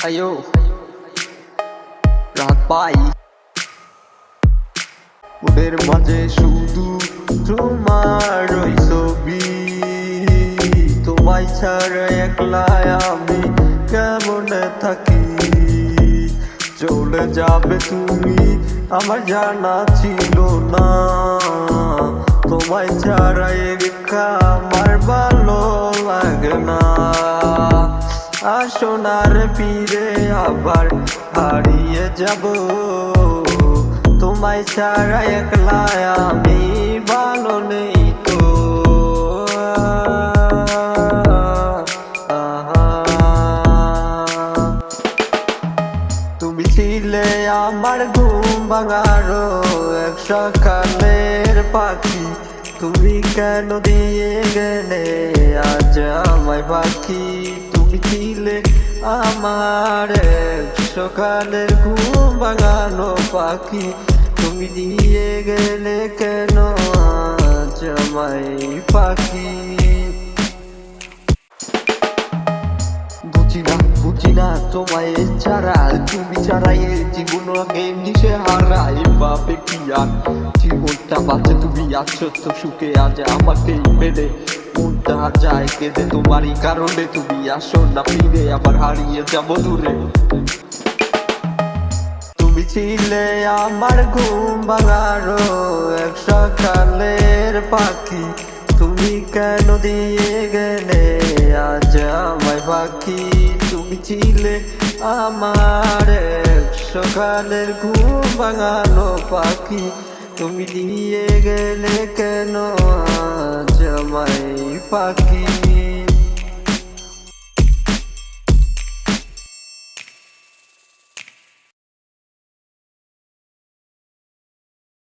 Ayo, রাত পাই ওদের মাঝে শুধু তোমার ওই ছবি। তোমায় ছাড়া একলা আমি কেমন থাকি। চলে যাবে তুমি আমার জানা ছিল না। তোমায় ছাড়া একা আমার ভালো লাগে না। আসোনার ফিরে আবার হারিয়ে যাব। তোমায় ছাড়া একলা আমি ভালো নেই তো। তুমি ছিলে আমার ঘুম ভাঙারও এক সকালের পাখি। তুমি কেন দিয়ে গেলে আজ আমায় পাখি। তুমি ছিলে আমার এক সকালের ঘুম ভাঙানো পাখি। তুমি দিয়ে গেলে কেন আজ আমায় পাখি। বুঝি না তোমায় ছাড়া, তুমি ছাড়াই জীবন আগে নিশে হারাই। বাপে কি আর জীবনটা বাঁচে, তুমি আছো তো সুখে আজ আমাকেই মেরে। মনটা যায় কেঁদে তোমারই কারণে, তুমি আসো না ফিরে আবার হারিয়ে যাবো দূরে। তুমি ছিলে আমার ঘুম ভাঙারও এক সকালের পাখি। তুমি কেন দিয়ে গেলে আজ আমায় পাখি। তুমি ছিলে আমার এক সকালের ঘুম ভাঙানো পাখি। তুমি দিয়ে গেলে কেন আজ আমায় পাখি।